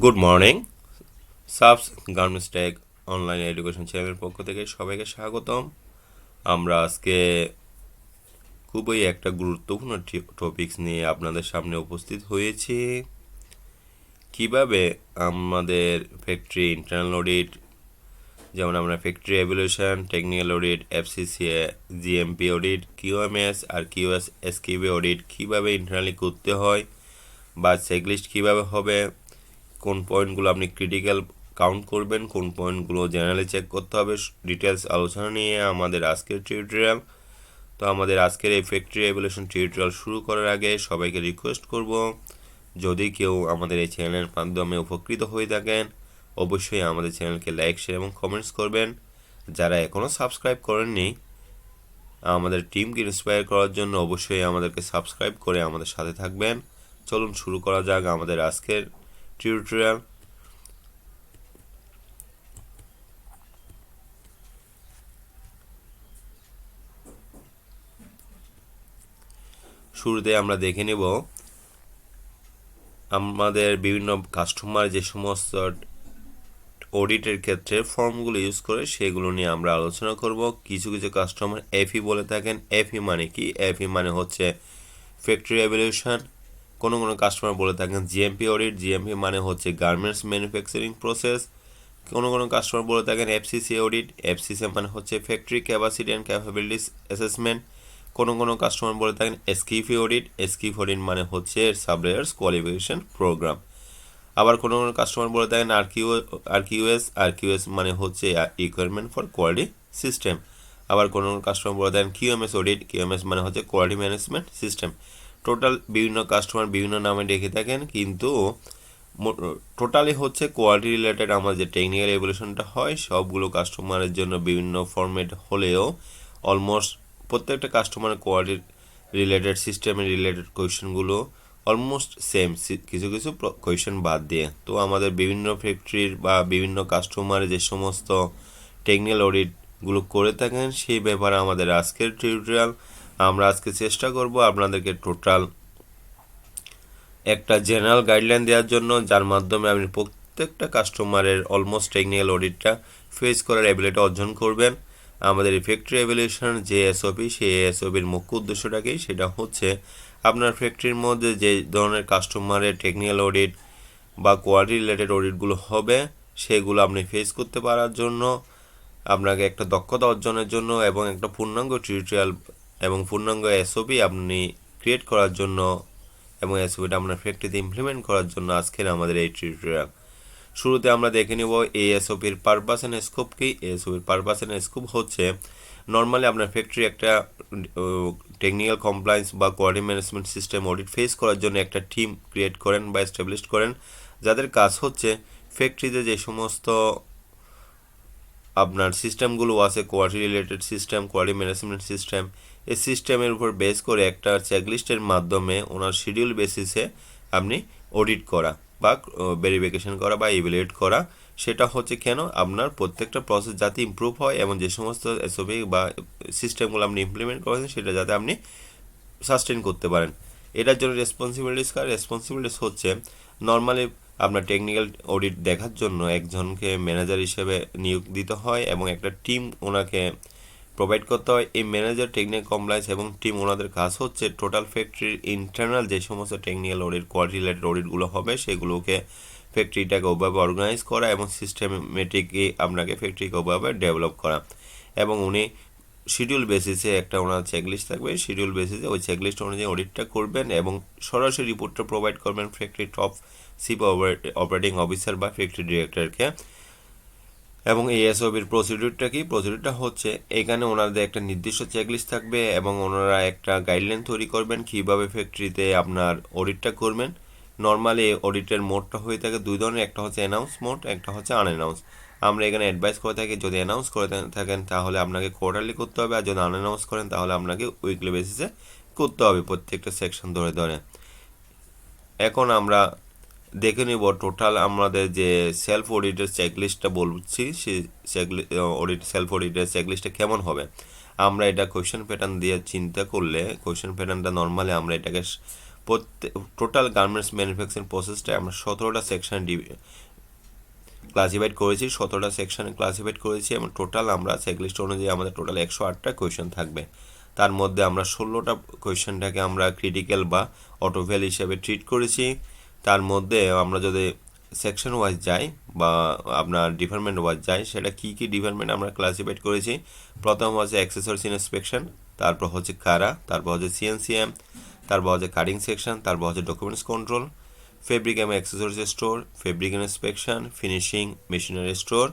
Good morning. সাবস garments tech online education চ্যানেলের পক্ষ থেকে সবাইকে স্বাগতম। আমরা আজকে খুবই একটা গুরুত্বপূর্ণ টপিকস নিয়ে আপনাদের সামনে উপস্থিত হয়েছি। কিভাবে আমাদের ফ্যাক্টরি ইন্টারনাল অডিট, যেমন আমরা factory evaluation, technical audit, FCCA, GMP audit, QMS আর কিউএস এসকিউবি অডিট কীভাবে ইন্টারনালি করতে হয় বা চেকলিস্ট কীভাবে হবে, কোন পয়েন্টগুলো আপনি ক্রিটিক্যাল কাউন্ট করবেন, কোন পয়েন্টগুলো জেনারেলি চেক করতে হবে, ডিটেলস আলোচনা নিয়ে আমাদের আজকের টিউটোরিয়াল। তো আমাদের আজকের এই ফ্যাক্টরি এভ্যালুয়েশন টিউটোরিয়াল শুরু করার আগে সবাইকে রিকোয়েস্ট করব, যদি কেউ আমাদের এই চ্যানেলের মাধ্যমে উপকৃত হয়ে থাকেন অবশ্যই আমাদের চ্যানেলকে লাইক, শেয়ার এবং কমেন্টস করবেন। যারা এখনও সাবস্ক্রাইব করেননি, আমাদের টিমকে ইন্সপায়ার করার জন্য অবশ্যই আমাদেরকে সাবস্ক্রাইব করে আমাদের সাথে থাকবেন। চলুন শুরু করা যাক আমাদের আজকের টিউটোরিয়াল। শুরুতে আমরা দেখে নেব আমাদের বিভিন্ন কাস্টমার যে সমস্ত অডিটের ক্ষেত্রে ফর্মগুলো ইউজ করে সেগুলো নিয়ে আমরা আলোচনা করব। কিছু কিছু কাস্টমার এফই বলে থাকেন। এফই মানে কি? এফই মানে হচ্ছে ফ্যাক্টরি এভ্যালুয়েশন। কোনো কাস্টমার বলে থাকেন জিএমপি অডিট। জিএমপি মানে হচ্ছে গার্মেন্টস ম্যানুফ্যাকচারিং প্রসেস। কোনো কাস্টমার বলে থাকেন এফসিসি অডিট। এফসিসি মানে হচ্ছে factory capacity and capabilities assessment. কোনো কাস্টমার বলে থাকেন এসকিউপি অডিট। এসকিউপি অডিট মানে হচ্ছে সাপ্লায়ার্স কোয়ালিফিকেশন প্রোগ্রাম। আবার কোনো কাস্টমার বলে থাকেন আরকিউএস মানে হচ্ছে রিকোয়ারমেন্ট ফর কোয়ালিটি সিস্টেম। আবার কোনো কাস্টমার বলে থাকেন কিউএমএস অডিট। কিউএমএস মানে হচ্ছে কোয়ালিটি ম্যানেজমেন্ট সিস্টেম। টোটাল বিভিন্ন কাস্টমার বিভিন্ন নামে ডেকে থাকেন, কিন্তু টোটালি হচ্ছে কোয়ালিটি রিলেটেড আমার যে টেকনিক্যাল এভ্যালুয়েশনটা হয় সবগুলো কাস্টমারের জন্য বিভিন্ন ফরম্যাট হলেও অলমোস্ট প্রত্যেকটা কাস্টমারের কোয়ালিটি রিলেটেড সিস্টেমের রিলেটেড কোয়েশনগুলো অলমোস্ট সেম, কিছু কিছু কোয়েশন বাদ দিয়ে। তো আমাদের বিভিন্ন ফ্যাক্টরির বা বিভিন্ন কাস্টমারের যে সমস্ত টেকনিক্যাল অডিটগুলো করে থাকেন সেই ব্যাপারে আমাদের আজকের টিউটোরিয়াল। আমরা আজকে চেষ্টা করব আপনাদেরকে টোটাল একটা জেনারেল গাইডলাইন দেওয়ার জন্য, যার মাধ্যমে আপনি প্রত্যেকটা কাস্টমারের অলমোস্ট টেকনিক্যাল অডিটটা ফেস করার অ্যাবিলিটি অর্জন করবেন। আমাদের এই ফ্যাক্টরি এভ্যালুয়েশন যে এসওপি, সেই এসওপির মুখ্য উদ্দেশ্যটাকেই সেটা হচ্ছে আপনার ফ্যাক্টরির মধ্যে যে ধরনের কাস্টমারের টেকনিক্যাল অডিট বা কোয়ালিটি রিলেটেড অডিটগুলো হবে সেগুলো আপনি ফেস করতে পারার জন্য, আপনাকে একটা দক্ষতা অর্জনের জন্য এবং একটা পূর্ণাঙ্গ টিউটোরিয়াল এবং পূর্ণাঙ্গ এসওপি আপনি ক্রিয়েট করার জন্য এবং এসওপিটা আপনার ফ্যাক্টরিতে ইমপ্লিমেন্ট করার জন্য আজকের আমাদের এই টিউটোরিয়াল। শুরুতে আমরা দেখে নেব এই এসওপির পারপাস অ্যান্ড স্কোপ কি। এসওপির পারপাস অ্যান্ড স্কোপ হচ্ছে নর্মালি আপনার ফ্যাক্টরি একটা টেকনিক্যাল কমপ্লায়েন্স বা quality management system audit face করার জন্য একটা টিম ক্রিয়েট করেন বা এস্টাবলিশ করেন, যাদের কাজ হচ্ছে ফ্যাক্টরিতে যে সমস্ত আপনার সিস্টেমগুলো আছে, quality related system, quality management system, এই সিস্টেমের উপর বেস করে একটা চেকলিস্টের মাধ্যমে ওনার শিডিউল বেসিসে আপনি অডিট করা বা ভেরিফিকেশন করা বা ইভ্যালুয়েট করা। সেটা হচ্ছে কেন? আপনার প্রত্যেকটা প্রসেস যাতে ইমপ্রুভ হয় এবং যে সমস্ত এসওপি বা সিস্টেমগুলো আপনি ইমপ্লিমেন্ট করেছেন সেটা যাতে আপনি সাস্টেন করতে পারেন। এটার জন্য রেসপন্সিবিলিটিস হচ্ছে নর্মালি আপনার টেকনিক্যাল অডিট দেখার জন্য একজনকে ম্যানেজার হিসেবে নিয়োগ দিতে হয় এবং একটা টিম ওনাকে প্রোভাইড করতে হয়। এই ম্যানেজার, টেকনিক্যাল কমপ্লায়েন্স এবং টিম ওনাদের কাজ হচ্ছে টোটাল ফ্যাক্টরির ইন্টারনাল যে সমস্ত টেকনিক্যাল অডিট, কোয়ালিটি রিলেটেড অডিটগুলো হবে সেগুলোকে ফ্যাক্টরিটাকে ওভাবে অর্গানাইজ করা এবং সিস্টেমেটিকই আপনাকে ফ্যাক্টরিকে ওভাবে ডেভেলপ করা। এবং উনি শিডিউল বেসিসে একটা ওনার চেকলিস্ট থাকবে, শিডিউল বেসিসে ওই চেকলিস্ট অনুযায়ী অডিটটা করবেন এবং সরাসরি রিপোর্টটা প্রোভাইড করবেন factory top chief operating officer বা ফ্যাক্টরি ডিরেক্টরকে। এবং এই এসওপির প্রসিডিউরটা কি? প্রসিডিউরটা হচ্ছে এখানে ওনাদের একটা নির্দিষ্ট চেকলিস্ট থাকবে এবং ওনারা একটা গাইডলাইন তৈরি করবেন কীভাবে ফ্যাক্টরিতে আপনার অডিটটা করবেন। নর্মালি অডিটের মোডটা হয়ে থাকে দুই ধরনের, একটা হচ্ছে অ্যানাউন্স মোড, একটা হচ্ছে আনঅ্যানাউন্স। আমরা এখানে অ্যাডভাইস করে থাকি যদি অ্যানাউন্স করে থাকেন তাহলে আপনাকে কোয়ার্টারলি করতে হবে, আর যদি আনঅ্যানাউন্স করেন তাহলে আপনাকে উইকলি বেসিসে করতে হবে প্রত্যেকটা সেকশন ধরে ধরে। এখন আমরা দেখে নিব টোটাল আমাদের যে সেলফ অডিটের চেকলিস্টটা বলছি সেই সেলফ অডিটের চেকলিস্টটা কেমন হবে। আমরা এটা কোয়েশ্চেন প্যাটার্ন দিয়ে চিন্তা করলে কোয়েশ্চেন প্যাটার্নটা নর্মালি আমরা এটাকে টোটাল গার্মেন্টস ম্যানুফ্যাকচারিং প্রসেসটা আমরা 17টা সেকশন ক্লাসিফাইড করেছি, 17টা সেকশনে ক্লাসিফাইড করেছি এবং টোটাল আমরা চেকলিস্ট অনুযায়ী আমাদের টোটাল 108টা কোয়েশ্চেন থাকবে। তার মধ্যে আমরা 16টা কোয়েশ্চেনটাকে আমরা ক্রিটিক্যাল বা অটোফেল হিসেবে ট্রিট করেছি। তার মধ্যে আমরা যদি সেকশন ওয়াইজ যাই বা আপনার ডিপার্টমেন্ট ওয়াইজ যাই, সেটা কী কী ডিপার্টমেন্ট আমরা ক্লাসিফাইড করেছি। প্রথম হচ্ছে অ্যাক্সেসরিজ ইন্সপেকশন, তারপর হচ্ছে কারা, তারপর হচ্ছে সিএনসিএম, তারপর হচ্ছে কাটিং সেকশন, তারপর হচ্ছে ডকুমেন্টস কন্ট্রোল, ফেব্রিক এবং accessories store, fabric inspection, finishing, machinery store,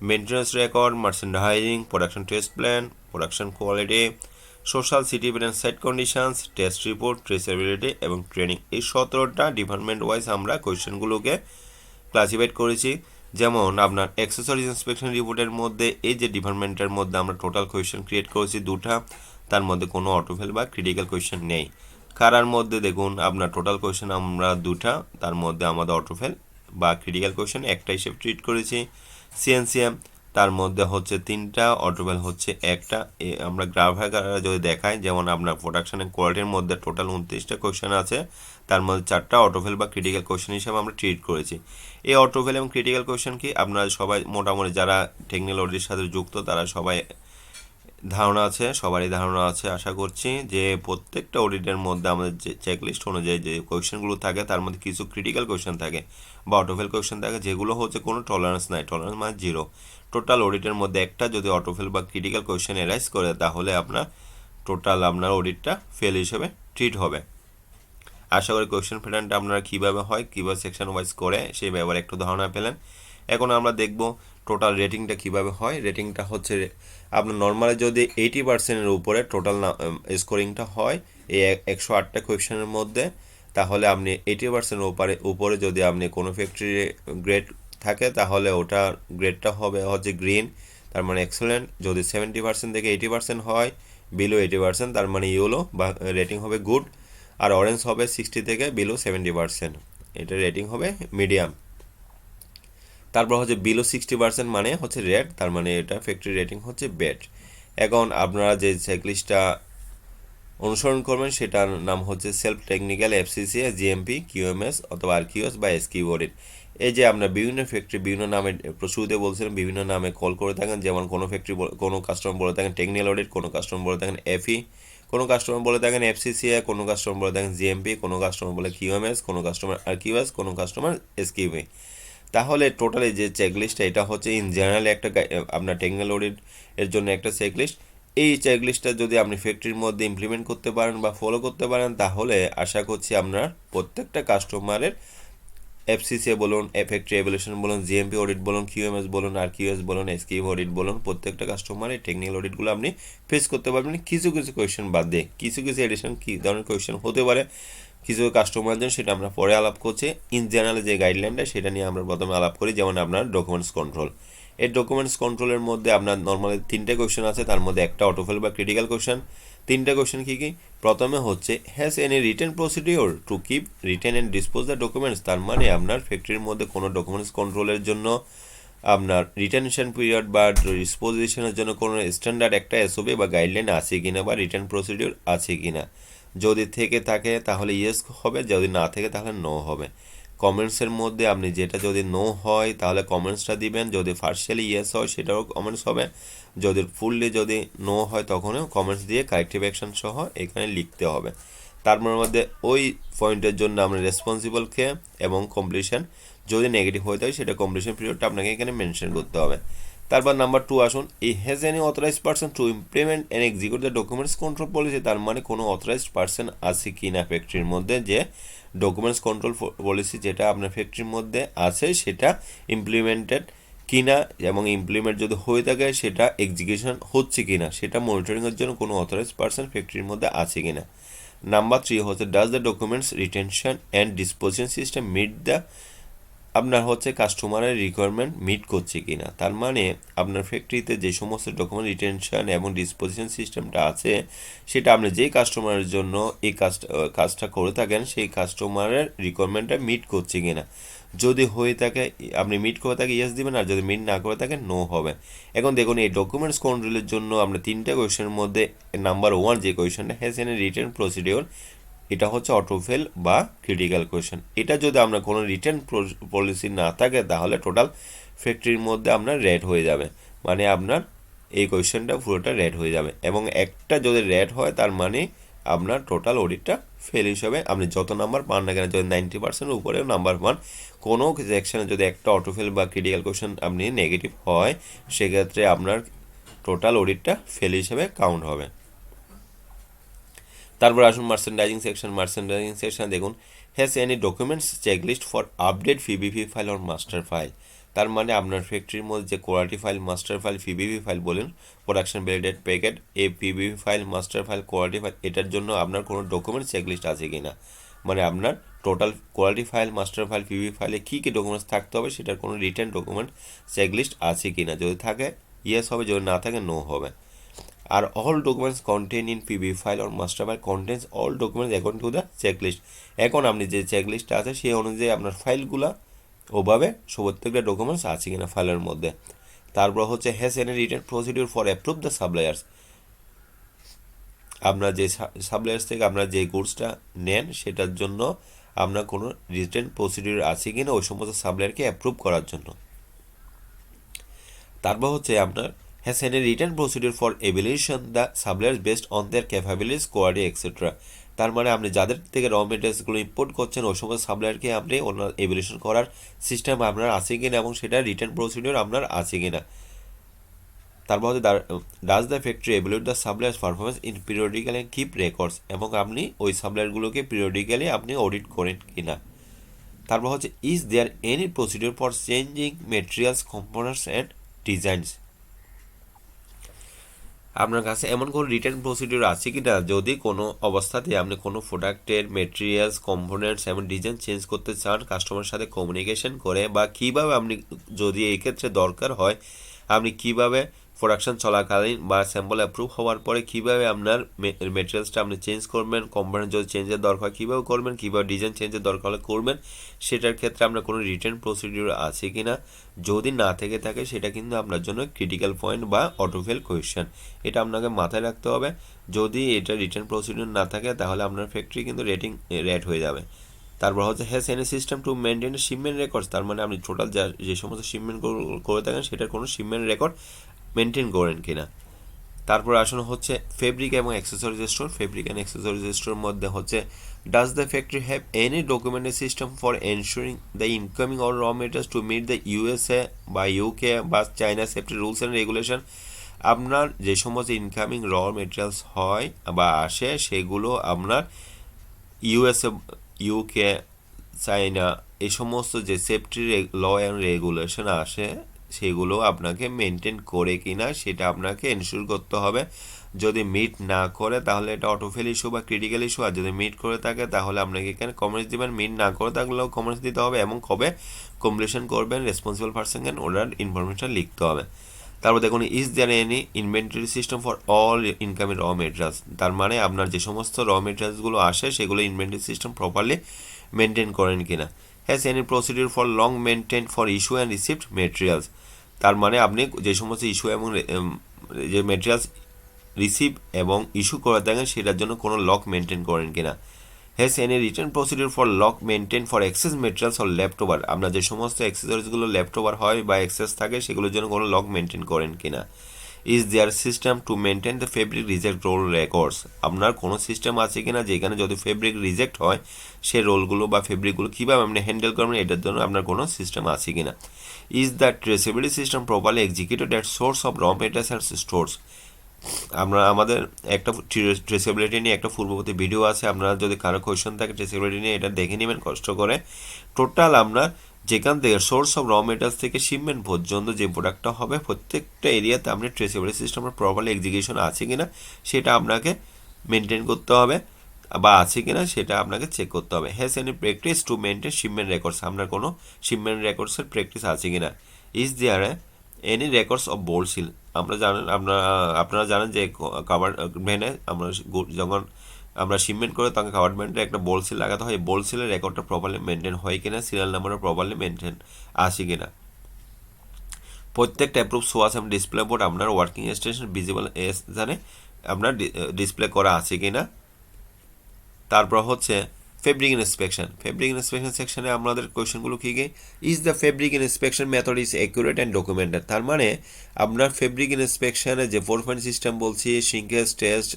maintenance record, merchandising, production test plan, production quality, social citizen and site conditions, test report, traceability এবং ট্রেনিং। এই 17টা ডিপার্টমেন্ট ওয়াইজ আমরা কোয়েশ্চেনগুলোকে classified করেছি। যেমন আপনার অ্যাক্সেসরিজ ইন্সপেকশন রিপোর্টের মধ্যে এই যে ডিপার্টমেন্টের মধ্যে আমরা টোটাল কোয়েশ্চেন ক্রিয়েট করেছি 2টা, তার মধ্যে কোনো অটোফেল বা ক্রিটিক্যাল কোয়েশ্চেন নেই। কারার মধ্যে দেখুন আপনার টোটাল কোয়েশ্চেন আমরা 2টা, তার মধ্যে আমাদের অটোফেল বা ক্রিটিক্যাল কোয়েশ্চেন একটা হিসেবে ট্রিট করেছি। সিএনসিএম তার মধ্যে হচ্ছে 3টা, অটোফেল হচ্ছে একটা। আমরা গ্রাফার যদি দেখাই, যেমন আপনার প্রোডাকশন এন্ড কোয়ালিটির মধ্যে টোটাল 29টা কোয়েশ্চেন আছে, তার মধ্যে 4টা অটোফেল বা ক্রিটিক্যাল কোয়েশ্চেন হিসেবে আমরা ট্রিট করেছি। এই অটোফেল এবং ক্রিটিক্যাল কোয়েশ্চেন কি আপনারা সবাই মোটামুটি যারা টেকনিক্যাল অডিটের সাথে যুক্ত তারা সবাই সবারই ধারণা আছে আশা করছি যে প্রত্যেকটা অডিটের মধ্যে আমাদের যে চেকলিস্ট অনুযায়ী যে কোয়েশ্চেনগুলো থাকে তার মধ্যে কিছু ক্রিটিক্যাল কোয়েশ্চেন থাকে বা অটোফেল কোয়েশ্চেন থাকে, যেগুলো হচ্ছে কোনো টলারেন্স নাই, টলারেন্স মানে 0। টোটাল অডিটের মধ্যে একটা যদি অটোফেল বা ক্রিটিক্যাল কোয়েশ্চেন এরাইজ করে তাহলে আপনার অডিটটা ফেল হিসেবে ট্রিট হবে। আশা করি কোয়েশ্চেন প্যাটার্নটা আপনারা কীভাবে হয়, কীভাবে সেকশন ওয়াইজ করে সেই ব্যাপারে একটু ধারণা পেলেন। এখন আমরা দেখব টোটাল রেটিংটা কিভাবে হয়। রেটিংটা হচ্ছে আপনার নর্মালি যদি 80%-এর উপরে টোটাল স্কোরিংটা হয় এই 108টা কোয়েশ্চেনের মধ্যে, তাহলে আপনি 80% উপরে যদি আপনি কোনো ফ্যাক্টরি গ্রেড থাকে তাহলে ওটা গ্রেডটা হবে হচ্ছে গ্রিন, তার মানে এক্সেলেন্ট। যদি 70% থেকে 80% হয়, বিলো 80% তার মানে ইয়েলো বা রেটিং হবে গুড, আর অরেঞ্জ হবে 60 থেকে বিলো 70%, এটা রেটিং হবে মিডিয়াম। তারপর হচ্ছে বিলো 60% মানে হচ্ছে রেড, তার মানে এটা ফ্যাক্টরি রেটিং হচ্ছে ব্যাড। এখন আপনারা যে চেকলিস্টটা অনুসরণ করবেন সেটার নাম হচ্ছে সেলফ টেকনিক্যাল এফসিসিএ, জিএমপি, কিউএমএস অথবা আরকিউএস বা এসকিউ অডিট। এই যে আপনার বিভিন্ন ফ্যাক্টরি বিভিন্ন নামে শুরুতে বলছিলেন বিভিন্ন নামে কল করে থাকেন, যেমন কোনো ফ্যাক্টরি কোনো কাস্টমার বলে থাকেন টেকনিক্যাল অডিট, কোনো কাস্টমার বলে থাকেন এফই, কোনো কাস্টমার বলে থাকেন এফসিসিএ, কোনো কাস্টমার বলে থাকেন জিএমপি, কোনো কাস্টমার বলে কিউএমএস, কোনো কাস্টমার আরকিউএস, কোনো কাস্টমার এসকিউবি। তাহলে টোটালি যে চেকলিস্টটা এটা হচ্ছে ইন জেনারেল একটা আপনার টেকনিক্যাল অডিট এর জন্য একটা চেকলিস্ট। এই চেকলিস্টটা যদি আপনি ফ্যাক্টরির মধ্যে ইমপ্লিমেন্ট করতে পারেন বা ফলো করতে পারেন তাহলে আশা করছি আপনার প্রত্যেকটা কাস্টমারের এফসিসিএ বলুন, ফ্যাক্টরি এভ্যালুয়েশন বলুন, জিএমপি অডিট বলুন, কিউএমএস বলুন, আরকিউএস বলুন, এসকিউ অডিট বলুন, প্রত্যেকটা কাস্টমারের টেকনিক্যাল অডিটগুলো আপনি ফেস করতে পারবেন। কিছু কিছু কোয়েশ্চেন বাদ দিয়ে কিছু এডিশন কী ধরনের কোয়েশ্চেন হতে পারে কিছু কাস্টমারের জন্য সেটা আমরা পরে আলাপ করছি। ইন জেনারেল যে গাইডলাইনটা সেটা নিয়ে আমরা প্রথমে আলাপ করি। যেমন আপনার ডকুমেন্টস কন্ট্রোল, এই ডকুমেন্টস কন্ট্রোলের মধ্যে আপনার নর্মালি 3টে কোয়েশ্চেন আছে, তার মধ্যে একটা অটোফেল বা ক্রিটিক্যাল কোয়েশ্চেন। 3টে কোয়েশ্চেন কী কী? প্রথমে হচ্ছে has any written procedure to keep written and dispose the documents, তার মানে আপনার ফ্যাক্টরির মধ্যে কোনো ডকুমেন্টস কন্ট্রোলের জন্য আপনার রিটেনশন পিরিয়ড বা ডিসপোজিশনের জন্য কোনো স্ট্যান্ডার্ড একটা এসওপি বা গাইডলাইন আছে কিনা বা রিটার্ন প্রসিডিওর আছে কিনা। যদি থেকে থাকে তাহলে ইয়েস হবে, যদি না থেকে তাহলে নো হবে। কমেন্টসের মধ্যে আপনি যেটা যদি নো হয় তাহলে কমেন্টসটা দিবেন, যদি পার্শিয়ালি ইয়েস হয় সেটাও কমেন্টস হবে, যদি ফুললি যদি নো হয় তখনও কমেন্টস দিয়ে কারেক্টিভ অ্যাকশন সহ এখানে লিখতে হবে। তারপর মধ্যে ওই পয়েন্টের জন্য আমরা রেসপন্সিবলকে এবং কমপ্লিশন যদি নেগেটিভ হয়ে থাকে সেটা কমপ্লিশন পিরিয়ডটা আপনাকে এখানে মেনশন করতে হবে। তারপর নাম্বার 2 আসুন, এই has any authorised person to implement and execute the documents control policy, তার মানে কোনো অথরাইজড পারসন আছে কি না ফ্যাক্টরির মধ্যে যে ডকুমেন্টস কন্ট্রোল পলিসি যেটা আপনার ফ্যাক্টরির মধ্যে আছে সেটা ইমপ্লিমেন্টেড কিনা, এবং ইমপ্লিমেন্ট যদি হয়ে থাকে সেটা এক্সিকিউশন হচ্ছে কিনা সেটা মনিটরিংয়ের জন্য কোনো অথরাইজড পারসন ফ্যাক্টরির মধ্যে আছে কিনা। নাম্বার 3 হচ্ছে does the documents retention and disposition system meet the আপনার হচ্ছে কাস্টমারের রিকোয়ারমেন্ট মিট করছে কিনা, তার মানে আপনার ফ্যাক্টরিতে যে সমস্ত ডকুমেন্ট রিটেনশন এবং ডিসপোজিশন সিস্টেমটা আছে সেটা আপনি যেই কাস্টমারের জন্য এই কাজটা করে থাকেন সেই কাস্টমারের রিকোয়ারমেন্টটা মিট করছে কিনা। যদি হয়ে থাকে আপনি মিট করে থাকে ইয়েস দিবেন, আর যদি মিট না করে থাকে নো হবে। এখন দেখুন এই ডকুমেন্টস কন্ট্রোলের জন্য আমরা 3টে কোয়েশ্চেনের মধ্যে নাম্বার 1 যে কোয়েশ্চেনটা হ্যাজ এনি রিটেন প্রসিডিওর এটা হচ্ছে অটোফেল বা ক্রিটিক্যাল কোয়েশ্চেন। এটা যদি আমরা কোনো রিটার্ন পলিসি না থাকে তাহলে টোটাল ফ্যাক্টরির মধ্যে আপনার রেড হয়ে যাবে, মানে আপনার এই কোয়েশ্চেনটা পুরোটা রেড হয়ে যাবে। এবং একটা যদি রেড হয় তার মানে আপনার টোটাল অডিটটা ফেল হিসাবে, আপনি যত নাম্বার পান না কেন, যদি 90% উপরেও নাম্বার পান, কোনো সেকশনে যদি একটা অটোফেল বা ক্রিটিক্যাল কোয়েশ্চেন আপনি নেগেটিভ হয়, সেক্ষেত্রে আপনার টোটাল অডিটটা ফেল হিসেবে কাউন্ট হবে। তারপর আসুন মার্চেন্ডাইজিং সেকশন দেখুন, has any documents checklist for update PBP file or master file. তার মানে আপনার ফ্যাক্টরির মধ্যে যে quality file, master file, PBP file বলেন, প্রোডাকশন ভ্যালিডেট প্যাকেট, এই PBP file, master file, quality file, এটার জন্য আপনার কোনো ডকুমেন্টস চেকলিস্ট আছে কি না, মানে আপনার total quality file, master file, PBP ফাইলে কী কী ডকুমেন্টস থাকতে হবে সেটার কোনো রিটার্ন ডকুমেন্ট চেকলিস্ট আছে কি না, যদি থাকে ইয়েস হবে, যদি না থাকে নো হবে। আর all documents contained in PB file or master file contains all documents according to the checklist। এখন আপনি যে চেকলিস্টটা আছে সেই অনুযায়ী আপনার ফাইলগুলো ওভাবে প্রত্যেকটা ডকুমেন্টস আছে কিনা ফাইলের মধ্যে। তারপর হচ্ছে has any return procedure for approve the suppliers. আপনার যে সাপ্লায়ার্স থেকে আপনার যে গুডসটা নেন সেটার জন্য আপনার কোনো রিটার্ন প্রসিডিউর আছে কিনা ওই সমস্ত সাপ্লায়ারকে অ্যাপ্রুভ করার জন্য। তারপর হচ্ছে আপনার has any written procedure for evaluation the suppliers based on their capabilities, quality, etc. তার মানে আপনি যাদের থেকে র মেটেরিয়ালসগুলো ইম্পোর্ট করছেন ওই সমস্ত সাপ্লায়ারকে আপনি ওনার এভ্যালুয়েশন করার সিস্টেম আপনার আছে কিনা এবং সেটা রিটার্ন প্রসিডিউর আপনার আছে কিনা। তারপর হচ্ছে does the factory evaluate the suppliers performance in periodically and keep records, এবং আপনি ওই সাপ্লায়ারগুলোকে পিরিয়ডিক্যালি আপনি অডিট করেন কিনা। তারপর হচ্ছে is there any procedure for changing materials, components and designs. আপনার কাছে এমন কোনো রিটার্ন প্রসিডিউর আছে কি না, যদি কোনো অবস্থাতে আপনি কোনো প্রোডাক্টের মেটেরিয়ালস, কম্পোনেন্টস এবং ডিজাইন চেঞ্জ করতে চান কাস্টমারের সাথে কমিউনিকেশন করে, বা কীভাবে আপনি যদি এই ক্ষেত্রে দরকার হয় আপনি কীভাবে প্রোডাকশন চলাকালীন বা স্যাম্পল অ্যাপ্রুভ হওয়ার পরে কীভাবে আপনার মেটেরিয়ালসটা আপনি চেঞ্জ করবেন, কম্পোনেন্ট যদি চেঞ্জের দরকার কীভাবে করবেন, কীভাবে ডিজাইন চেঞ্জের দরকার হলে করবেন, সেটার ক্ষেত্রে আপনার কোনো রিটার্ন প্রসিডিউর আছে কি না। যদি না থেকে থাকে সেটা কিন্তু আপনার জন্য ক্রিটিক্যাল পয়েন্ট বা অটোফেল কোয়েশ্চেন, এটা আপনাকে মাথায় রাখতে হবে। যদি এটা রিটার্ন প্রসিডিউর না থাকে তাহলে আপনার ফ্যাক্টরি কিন্তু রেট হয়ে যাবে। তারপর হচ্ছে has any system to maintain shipment records. তার মানে আপনি টোটাল যে সমস্ত শিপমেন্ট করে থাকেন সেটার কোনো শিপমেন্ট রেকর্ড মেনটেন করেন কিনা। তারপর আসলে হচ্ছে ফেব্রিক এবং accessories store. Fabric and accessories স্টোরের মধ্যে হচ্ছে does the factory have any documented system for ensuring the incoming or raw materials to meet the USA বা ইউকে বা China safety rules and regulation. আপনার যে সমস্ত ইনকামিং র মেটেরিয়ালস হয় বা আসে সেগুলো আপনার ইউএসএ, ইউকে, চায়না এই সমস্ত যে সেফটি ল অ্যান্ড রেগুলেশন আসে সেগুলো আপনাকে মেনটেন করে কিনা সেটা আপনাকে এনশিওর করতে হবে। যদি মিট না করে তাহলে এটা অটোফেল ইস্যু বা ক্রিটিক্যাল ইস্যু, আর যদি মিট করে থাকে তাহলে আপনাকে এখানে কমেন্টস দেবেন, মিট না করে থাকলেও কমেন্টস দিতে হবে, এবং কবে কমপ্লিশন করবেন রেসপন্সিবল পার্সনকে ওনার ইনফরমেশন লিখতে হবে। তারপর দেখুন is there any inventory system for all incoming raw materials. তার মানে আপনার যে সমস্ত র মেটেরিয়ালসগুলো আসে সেগুলো ইনভেন্টরি সিস্টেম প্রপারলি মেনটেন করেন কিনা। Has any procedure for long maintain for issue and received materials. তার মানে আপনি যে সমস্ত ইস্যু এবং যে মেটেরিয়ালস রিসিভ এবং ইস্যু করে থাকেন সেটার জন্য কোনো লক মেনটেন করেন কিনা। Has any return procedure for log maintain for excess materials or leftover. আপনার যে সমস্ত অ্যাক্সেসরিজগুলো লেফট ওভার হয় বা এক্সেস থাকে সেগুলোর জন্য কোনো লক মেনটেন করেন কিনা। Is there system to maintain the fabric reject roll records. আপনার কোনো সিস্টেম আছে কিনা যেখানে যদি ফেব্রিক রিজেক্ট হয় সেই রোলগুলো বা ফেব্রিকগুলো কীভাবে আপনি হ্যান্ডেল করবেন এটার জন্য আপনার কোনো সিস্টেম আছে কিনা। Is the traceability system properly executed at source of raw materials and stores. আমরা আমাদের একটা ট্রেসেবিলিটি নিয়ে একটা পূর্ববর্তী ভিডিও আছে, আপনারা যদি কারো কোয়েশ্চেন থাকে ট্রেসেবিলিটি নিয়ে এটা দেখে নেবেন কষ্ট করে। টোটাল আপনার যেখান থেকে সোর্স অফ র মেটেরিয়ালস থেকে শিপমেন্ট পর্যন্ত যে প্রোডাক্টটা হবে প্রত্যেকটা এরিয়াতে আপনি ট্রেসেবিলিটি সিস্টেমের প্রপারলি এক্সিকিউশন আছে কিনা সেটা আপনাকে মেনটেন করতে হবে, বা আছে কিনা সেটা আপনাকে চেক করতে হবে। Has any practice to maintain shipment records. আপনার কোনো শিপমেন্ট রেকর্ডসের প্র্যাকটিস আছে কিনা। Is there any records of bolt seal. আপনারা জানেন যে কাভার ভ্যানে আমরা যখন আমরা শিপমেন্ট করে তখন কাভারমেন্টে একটা বোল্ড সিল লাগাতে হয়, বোল্ড সিলের রেকর্ডটা প্রপারলি মেনটেন হয় কিনা, সিরিয়াল নাম্বারটা প্রপারলি মেনটেন আসে কিনা। প্রত্যেকটা অ্যাপ্রুভ সোয়াস এবং ডিসপ্লে বোর্ড আপনার ওয়ার্কিং স্টেশন ভিজিবল স্থানে আপনার ডিসপ্লে করা আছে কিনা। তারপর হচ্ছে ফেব্রিক ইন্সপেকশন সেকশনে আমাদের কোয়েশ্চেনগুলো কী কী is the fabric inspection method is accurate and documented তার মানে আপনার ফেব্রিক ইন্সপেকশনে যে 4 পয়েন্ট সিস্টেম বলছি শিঙ্কেজ টেস্ট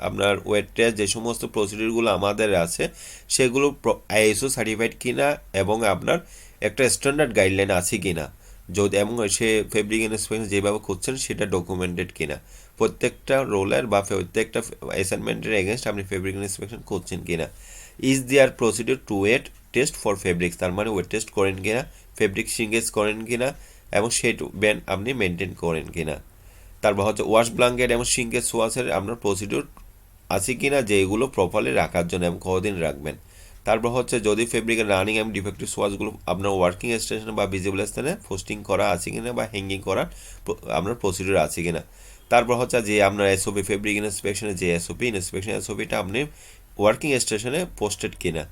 আপনার ওয়েট টেস্ট যে সমস্ত প্রসিডিউরগুলো আমাদের আছে সেগুলো আইএসও সার্টিফাইড কিনা এবং আপনার একটা স্ট্যান্ডার্ড গাইডলাইন আছে কিনা যদি এবং সে ফেব্রিক ইন্সপেকশন যেভাবে করছেন সেটা ডকুমেন্টেড কিনা প্রত্যেকটা রোলের বা প্রত্যেকটা অ্যাসাইনমেন্টের এগেনস্ট আপনি ফেব্রিক ইন্সপেকশন করছেন কিনা is there procedure to weight test for fabrics তার মানে ওয়েট টেস্ট করেন কিনা ফেব্রিক সিঙ্গেজ করেন কিনা এবং সেট ব্যান্ড আপনি মেনটেন করেন কিনা তারপর হচ্ছে ওয়াশ ব্ল্যাঙ্কেট এবং সিঙ্গেজ ওয়াশের আপনার প্রসিডিউর আছে কিনা যে এগুলো প্রপারলি রাখার জন্য এবং কতদিন রাখবেন তারপর হচ্ছে যদি ফেব্রিকের রানিং এবং ডিফেক্টিভ সোয়াচগুলো আপনার ওয়ার্কিং স্টেশন বা ভিজিবল স্থানে পোস্টিং করা আছে কিনা বা হ্যাঙ্গিং করার আপনার প্রসিডিউর আছে কিনা তারপর হচ্ছে যে আপনার এসওপি ফেব্রিক ইন্সপেকশনের যে এসওপিটা আপনি ওয়ার্কিং স্টেশনে পোস্টেড কিনা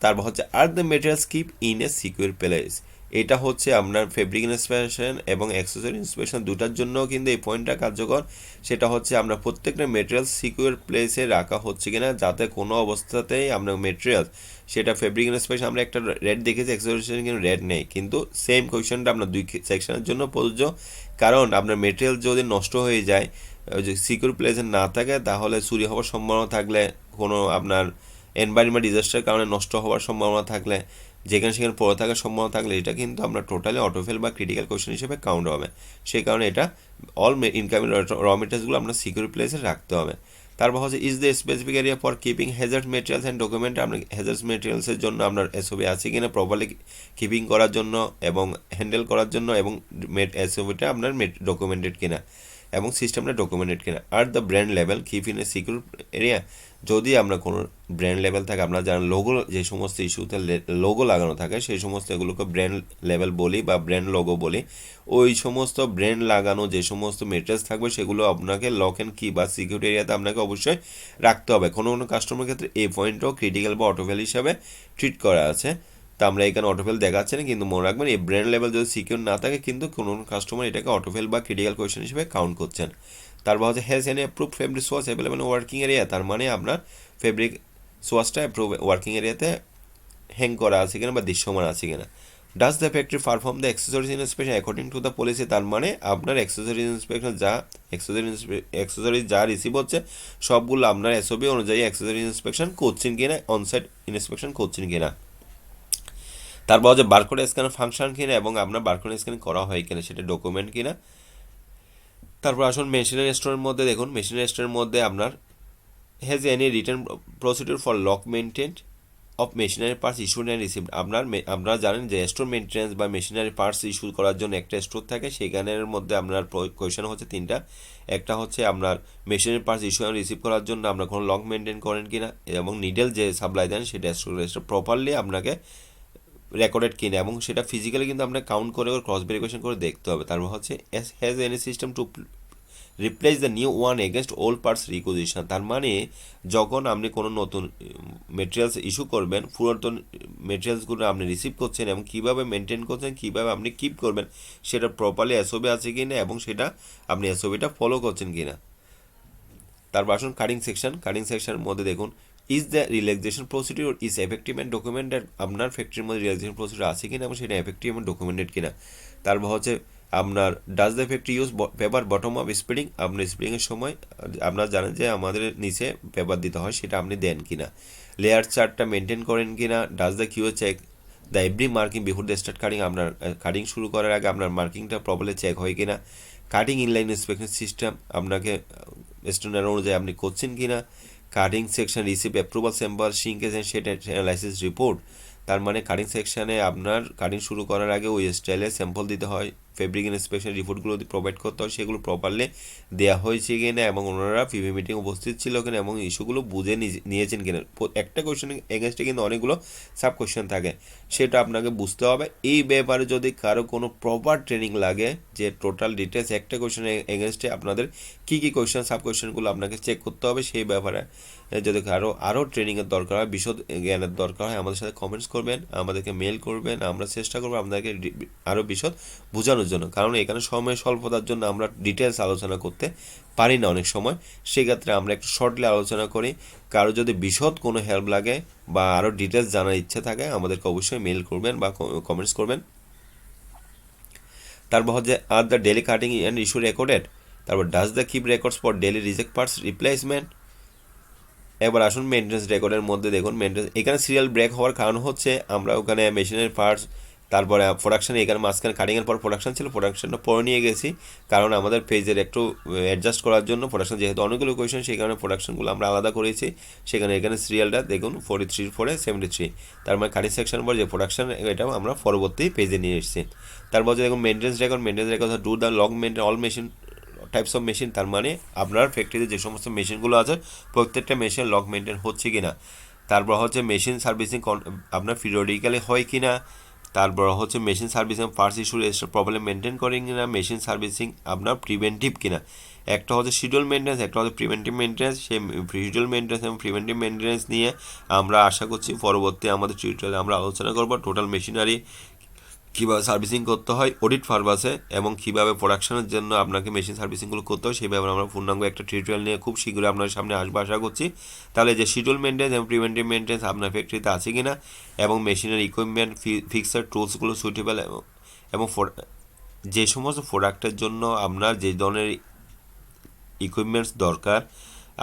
তারপর হচ্ছে are the materials keep in a secure place এটা হচ্ছে আপনার ফেব্রিক ইন্সপেকশন এবং অ্যাক্সেসরি ইন্সপেকশন দুটার জন্য কিন্তু এই পয়েন্টটা কার্যকর সেটা হচ্ছে আপনার প্রত্যেকটা মেটেরিয়াল সিকিউর প্লেসে রাখা হচ্ছে কিনা যাতে কোনো অবস্থাতেই আপনার মেটেরিয়াল সেটা ফেব্রিক ইন্সপেকশন আমরা একটা রেড দেখেছি অ্যাক্সেসরি কিন্তু রেড নেই কিন্তু সেম কোয়েশনটা আপনার দুই সেকশনের জন্য প্রযোজ্য কারণ আপনার মেটেরিয়াল যদি নষ্ট হয়ে যায় সিকিউর প্লেসে না থাকে তাহলে চুরি হওয়ার সম্ভাবনা থাকলে কোনো আপনার এনভায়রনমেন্ট ডিজাস্টারের কারণে নষ্ট হওয়ার সম্ভাবনা থাকলে যেখানে সেখানে পড়ে থাকার সম্ভাবনা থাকলে এটা কিন্তু আমরা টোটালি অটোফেল বা ক্রিটিক্যাল কোয়েশ্চেন হিসেবে কাউন্ট হবে সেই কারণে এটা অল ইনকামিং র মেটেরিয়ালসগুলো আপনার সিকিউর প্লেসে রাখতে হবে তারপর হচ্ছে is the specific area for keeping Hazard materials and document আপনার হ্যাজার্ড মেটেরিয়ালসের জন্য আপনার এসওপি আছে কিনা প্রপারলি কিপিং করার জন্য এবং হ্যান্ডেল করার জন্য এবং এসওপিটা আপনার ডকুমেন্টেড কিনা এবং সিস্টেমটা ডকুমেন্টেড কিনা are the brand level keep in a secure area যদি আমরা কোনো ব্র্যান্ড লেভেল থাকে আপনারা জানেন লোগো যে সমস্ত ইস্যুতে লোগো লাগানো থাকে সেই সমস্ত এগুলোকে ব্র্যান্ড লেভেল বলি বা ব্র্যান্ড লোগো বলি ওই সমস্ত ব্র্যান্ড লাগানো যে সমস্ত মেটেরিয়ালস থাকবে সেগুলো আপনাকে লক অ্যান্ড কি বা সিকিউরিটি এরিয়াতে আপনাকে অবশ্যই রাখতে হবে কোনো কোনো কাস্টমারের ক্ষেত্রে এই পয়েন্টও ক্রিটিক্যাল বা অটোফেল হিসাবে ট্রিট করা আছে তা আমরা এখানে অটোফেল দেখাচ্ছে না কিন্তু মনে রাখবেন এই ব্র্যান্ড লেভেল যদি সিকিউর না থাকে কিন্তু কোনো কাস্টমার এটাকে অটোফেল বা ক্রিটিক্যাল কোয়েশ্চেন হিসেবে কাউন্ট করছেন তারপর হচ্ছে has N approve fabric swatch available working area তার মানে আপনার ফেব্রিক সোয়াচটা অ্যাপ্রুভ ওয়ার্কিং এরিয়াতে হ্যাং করা আছে কিনা বা দৃশ্যমান আছে কিনা does the factory perform the accessories inspection according to the policy তার মানে আপনার অ্যাক্সেসরিজ ইন্সপেকশন যা অ্যাক্সেসরিজ যা রিসিভ হচ্ছে সবগুলো আপনার এসওপি অনুযায়ী অ্যাক্সেসরিজ ইন্সপেকশন করছেন কিনা অনসাইট ইন্সপেকশন করছেন কিনা তারপর হচ্ছে বারকোড স্ক্যানার ফাংশন কিনা এবং আপনার বারকোড স্ক্যান করা হয় কিনা সেটা ডকুমেন্ট কিনা তারপর আসুন মেশিনারি স্টোরের মধ্যে দেখুন মেশিনারি স্টোরের মধ্যে আপনার has any return procedure for log maintain of machinery parts issued and received আপনারা জানেন যে স্টোর মেনটেন্যান্স বা মেশিনারি পার্টস ইস্যু করার জন্য একটা স্টোর থাকে সেখানের মধ্যে আপনার কোয়েশন হচ্ছে তিনটা একটা হচ্ছে আপনার machinery parts issue and receive করার জন্য আপনার কোনো লক মেনটেন করেন কিনা এবং নিডেল যে সাপ্লাই দেন সেটা স্টোর প্রপারলি আপনাকে রেকর্ডেড কিনা এবং সেটা ফিজিক্যালি কিন্তু আপনাকে কাউন্ট করে ক্রস ভেরিফিকেশন করে দেখতে হবে তারপর হচ্ছে has any system to replace the new one against old parts requisition তার মানে যখন আপনি কোনো নতুন মেটেরিয়ালস ইস্যু করবেন পুরাতন মেটেরিয়ালসগুলো আপনি রিসিভ করছেন এবং কীভাবে মেনটেন করছেন কীভাবে আপনি কিপ করবেন সেটা প্রপারলি এসওপি আছে কি না এবং সেটা আপনি এসওপিটা ফলো করছেন কি না তারপর আসুন কাটিং সেকশনের মধ্যে দেখুন is the relaxation procedure is effective and documented আপনার ফ্যাক্টরির মধ্যে রিল্যাক্সেশন প্রসিডিউর আছে কিনা এবং সেটা এফেক্টিভ এবং ডকুমেন্টেড কিনা তারপর হচ্ছে আপনার does the factory use paper bottom up spreading আপনি স্প্রেডিংয়ের সময় আপনারা জানেন যে আমাদের নিচে পেপার দিতে হয় সেটা আপনি দেন কিনা লেয়ার চার্টটা মেনটেন করেন কিনা does the Q check the every marking before the start cutting আপনার কাটিং শুরু করার আগে আপনার মার্কিংটা প্রপারলি চেক হয় কিনা কাটিং ইনলাইন ইন্সপেকশন সিস্টেম আপনাকে স্ট্যান্ডার্ড অনুযায়ী আপনি করছেন কিনা cutting section receive approval sample shrinkage and set analysis report তার মানে কাটিং সেকশানে আপনার কাটিং শুরু করার আগে ওই স্টাইলে স্যাম্পল দিতে হয় ফেব্রিক ইন্সপেকশন রিপোর্টগুলো প্রোভাইড করতে হয় সেগুলো প্রপারলি দেওয়া হয়েছে কিনা এবং ওনারা পিভি মিটিং উপস্থিত ছিল কিনা এবং ইস্যুগুলো বুঝে নিয়েছেন কিনা একটা কোয়েশ্চেন এগেনস্টে কিন্তু অনেকগুলো সাব কোয়েশ্চেন থাকে সেটা আপনাকে বুঝতে হবে এই ব্যাপারে যদি কারো কোনো প্রপার ট্রেনিং লাগে যে টোটাল ডিটেলস একটা কোয়েশ্চেনের এগেনস্টে আপনাদের কী কী কোয়েশ্চেন সাব কোয়েশ্চেনগুলো আপনাকে চেক করতে হবে সেই ব্যাপারে যদি আরও ট্রেনিংয়ের দরকার হয় বিশদ জ্ঞানের দরকার হয় আমাদের সাথে কমেন্টস করবেন আমাদেরকে মেল করবেন আমরা চেষ্টা করবো আপনাদেরকে আরও বিশদ বোঝানোর বোঝানোর জন্য, কারণ এখানে সময় স্বল্পতার জন্য আমরা ডিটেলস আলোচনা করতে পারি না অনেক সময়। সেক্ষেত্রে আমরা একটু শর্টলি আলোচনা করি। কারো যদি বিশদ কোনো হেল্প লাগে বা আরও ডিটেলস জানার ইচ্ছে থাকে আমাদেরকে অবশ্যই মেল করবেন বা কমেন্টস করবেন। তারপর হচ্ছে আর the daily cutting and issue recorded, তারপর does the keep records for daily reject parts replacement. এবার আসুন মেনটেন্স রেকর্ডের মধ্যে দেখুন মেনটেন্স, এখানে সিরিয়াল ব্রেক হওয়ার কারণ হচ্ছে আমরা ওখানে মেশিনের পার্টস, তারপরে প্রোডাকশানে এখানে মাঝখানে কাটিংয়ের পর প্রোডাকশান ছিল, প্রোডাকশানটা পরে নিয়ে গেছি কারণ আমাদের পেজের একটু অ্যাডজাস্ট করার জন্য প্রোডাকশান যেহেতু অনেকগুলো কোয়েশন সেই কারণে প্রোডাকশনগুলো আমরা আলাদা করেছি। সেখানে এখানে সিরিয়ালটা দেখুন 43 পরে 73, তার মানে কাটিং সেকশন পর যে প্রোডাকশান এটাও আমরা পরবর্তী পেজে নিয়ে এসেছি। তারপর যে দেখুন maintenance record do the log maintain all machine types of machine, তার মানে আপনার ফ্যাক্টরিতে যে সমস্ত মেশিনগুলো আছে প্রত্যেকটা মেশিন লগ মেনটেন হচ্ছে কি না। তারপর হচ্ছে মেশিন সার্ভিসিং আপনার পিরিয়ডিক্যালি হয় কি না। তারপর হচ্ছে machine servicing parts issue problem maintain করেন কিনা, মেশিন সার্ভিসিং আপনার প্রিভেন্টিভ কিনা। একটা হচ্ছে শিডিউল মেনটেন্স, একটা হচ্ছে প্রিভেন্টিভ মেনটেন্স। সেই শিডিউল মেনটেন্স এবং প্রিভেন্টিভ মেনটেন্স নিয়ে আমরা আশা করছি পরবর্তী আমাদের টিউটোরিয়ালে আমরা আলোচনা করব। টোটাল মেশিনারি কীভাবে সার্ভিসিং করতে হয় অডিট পারপাসে এবং কীভাবে প্রোডাকশনের জন্য আপনাকে মেশিন সার্ভিসিংগুলো করতে হয় সেইভাবে আমরা পূর্ণাঙ্গ একটা টিউটোরিয়াল নিয়ে খুব শীঘ্রই আপনার সামনে আসবো আশা করছি। তাহলে যে শিডিউল মেনটেন্স এবং প্রিভেন্টিভ মেনটেন্স আপনার ফ্যাক্টরিতে আছে কি না, এবং মেশিনের ইকুইপমেন্ট ফিক্সার টুলসগুলো সুইটেবল, এবং যে সমস্ত প্রোডাক্টের জন্য আপনার যে ধরনের ইকুইপমেন্টস দরকার,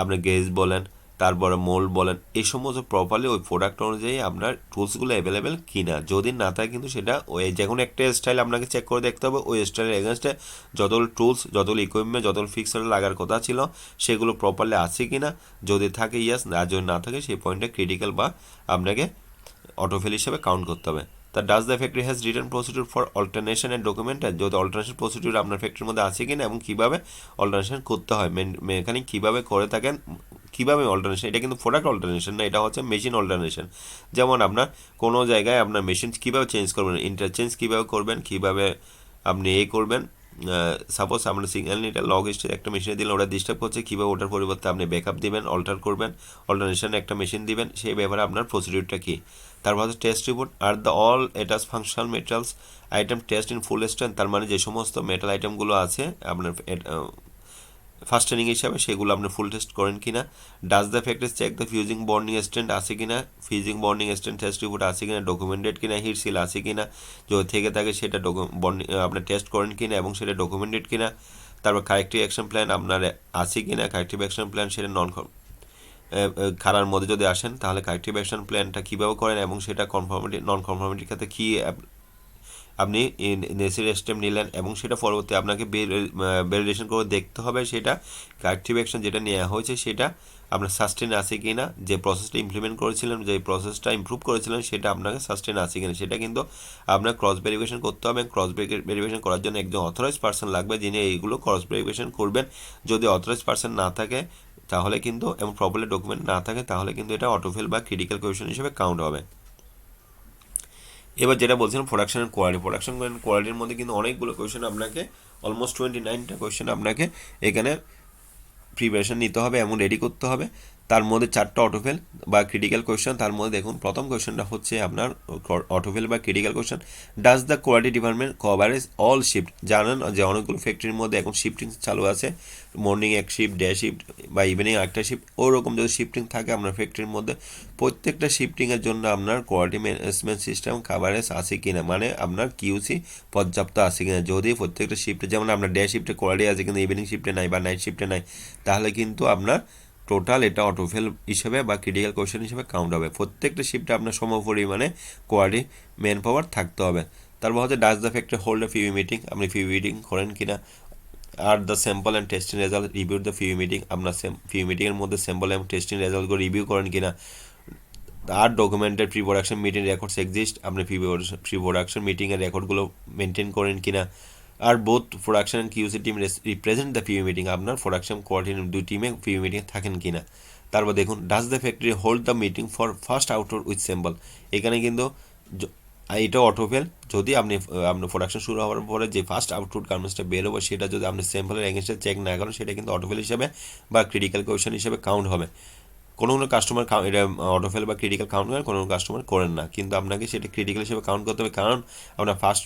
আপনার গেজ বলেন তারপরে মোল্ড বলেন, এই সমস্ত প্রপারলি ওই প্রোডাক্ট অনুযায়ী আপনার টুলসগুলো অ্যাভেলেবেল কিনা। যদি না থাকে কিন্তু সেটা ওই যে কোনো একটা স্টাইল আপনাকে চেক করে দেখতে হবে ওই স্টাইলের এগেনস্টে যতগুলো টুলস যতগুলো ইকুইপমেন্ট যতগুলো ফিক্সার লাগার কথা ছিল সেগুলো প্রপারলি আছে কিনা। যদি থাকে ইয়াস, আর যদি না থাকে সেই পয়েন্টটা ক্রিটিক্যাল বা আপনাকে অটোফেল হিসেবে কাউন্ট করতে হবে। তা does the factory has return procedure for alternation and documented, যদি অল্টারনেশন প্রসিডিউর আপনার ফ্যাক্টরির মধ্যে আছে কিনা এবং কীভাবে অল্টারনেশন করতে হয়, মেকানিক কীভাবে করে থাকেন, কীভাবে অল্টারনেশন, এটা কিন্তু প্রোডাক্ট অল্টারনেশন না, এটা হচ্ছে মেশিন অল্টারনেশন। যেমন আপনার কোনো জায়গায় আপনার মেশিন কীভাবে চেঞ্জ করবেন, ইন্টারচেঞ্জ কীভাবে করবেন, কীভাবে আপনি করবেন। সাপোজ আপনার সিঙ্গেল নিটার লগ হিস্ট্রি একটা মেশিনে দিলেন ওটা ডিস্টার্ব করছে, কীভাবে ওটার পরিবর্তে আপনি ব্যাকআপ দিবেন, অল্টার করবেন, অল্টারনেশনে একটা মেশিন দিবেন, সেই ব্যাপারে আপনার প্রসিডিউরটা কী। তারপর হচ্ছে test report are the all এটাস functional materials item test in full strength, তার মানে যে সমস্ত মেটাল আইটেমগুলো আছে আপনার ফার্স্ট ট্রেনিং হিসাবে সেগুলো আপনি ফুল টেস্ট করেন কিনা। Does the factory check the fusing burning stand আছে কিনা, fusing burning stand test report আছে কিনা, ডকুমেন্টেড কিনা, হিট সিল আছে কিনা, যদি থেকে থাকে সেটা আপনি টেস্ট করেন কিনা এবং সেটা ডকুমেন্টেড কিনা। তারপর কারেক্টিভ অ্যাকশন প্ল্যান আপনার আছে কিনা, কারেক্টিভ অ্যাকশন প্ল্যান সেটা খারার মধ্যে যদি আসেন তাহলে কারেক্টিভ অ্যাকশন প্ল্যানটা কীভাবে করেন এবং সেটা কনফর্মিটি নন কনফর্মিটির ক্ষেত্রে কী আপনি নেসেসারি স্টেপ নিলেন এবং সেটা পরবর্তী আপনাকে ভ্যালিডেশন করে দেখতে হবে সেটা কারেক্টিভ অ্যাকশন যেটা নেওয়া হয়েছে সেটা আপনার সাস্টেন আছে কি না, যে প্রসেসটা ইমপ্লিমেন্ট করেছিলেন যে প্রসেসটা ইমপ্রুভ করেছিলেন সেটা আপনাকে সাস্টেন আছে কিনা, সেটা কিন্তু আপনার ক্রস ভেরিফিকেশন করতে হবে। ক্রস ভেরিফিকেশন করার জন্য একজন অথরাইজ পার্সন লাগবে যিনি এইগুলো ক্রস ভেরিফিকেশন করবেন। যদি অথরাইজ পার্সন না থাকে তাহলে কিন্তু এবং প্রপারলি ডকুমেন্ট না থাকে তাহলে কিন্তু এটা অটোফেল বা ক্রিটিক্যাল কোয়েশন হিসেবে কাউন্ট হবে। এবার যেটা বলছিলাম প্রোডাকশনের কোয়ালিটির মধ্যে কিন্তু অনেকগুলো কোয়েশন আপনাকে অলমোস্ট 29টা কোয়েশন আপনাকে এখানে প্রিপারেশন নিতে হবে এবং রেডি করতে হবে। তার মধ্যে 4টা অটোফেল বা ক্রিটিক্যাল কোয়েশ্চেন। তার মধ্যে দেখুন প্রথম কোয়েশ্চেনটা হচ্ছে আপনার অটোফেল বা critical question, does the quality department coverage all shift. জানেন যে অনেকগুলো ফ্যাক্টরির মধ্যে এখন শিফটিং চালু আছে, মর্নিং এক শিফট, ডে শিফট বা ইভিনিং একটা শিফট, ওরকম যদি শিফটিং থাকে আপনার ফ্যাক্টরির মধ্যে প্রত্যেকটা শিফটিংয়ের জন্য আপনার কোয়ালিটি ম্যানেজমেন্ট সিস্টেম কভারেজ আছে কিনা, মানে আপনার কিউসি পর্যাপ্ত আছে কিনা। যদি প্রত্যেকটা শিফটে যেমন আপনার ডে শিফটে কোয়ালিটি আছে কিন্তু ইভিনিং শিফটে নাই বা নাইট শিফটে নাই তাহলে কিন্তু আপনার টোটাল এটা অটোফেল হিসেবে বা ক্রিটিক্যাল কোয়েশ্চেন হিসেবে কাউন্ট হবে। প্রত্যেকটা শিফটে আপনার সম পরিমাণে কোয়ালিটি ম্যান পাওয়ার থাকতে হবে। তারপর হচ্ছে does the factory hold a PV meeting, আপনি পিভি মিটিং করেন কিনা। Are the sample and testing result review the PV meeting, আপনার পিভি মিটিংয়ের মধ্যে স্যাম্পল এবং টেস্টিং রেজাল্টগুলো রিভিউ করেন কিনা। Are documented pre production meeting records exist, আপনি প্রি প্রোডাকশন মিটিংয়ের রেকর্ডগুলো মেনটেন করেন কিনা। Are both production and QC team represent the PV meeting, আপনার প্রোডাকশন কোয়ালিটি দুই টিমে পিভি মিটিংয়ে থাকেন কিনা। তারপর দেখুন does the factory hold the meeting for first output with sample, এখানে কিন্তু এটা অটোফেল যদি আপনার প্রোডাকশন শুরু হওয়ার পরে যে ফার্স্ট আউটপুট গার্মেন্টসটা বের হবে সেটা যদি আপনি স্যাম্পলের এগেনস্টে চেক না করেন সেটা কিন্তু অটোফেল হিসাবে বা ক্রিটিক্যাল কোয়েশ্চেন হিসেবে কাউন্ট হবে। কোনো কাস্টমার এটা অটোফেল বা ক্রিটিক্যাল কাউন্ট করেন, কোনো কাস্টমার করেন না, কিন্তু আপনাকে সেটা ক্রিটিক্যাল হিসেবে কাউন্ট করতে হবে, কারণ আপনার ফার্স্ট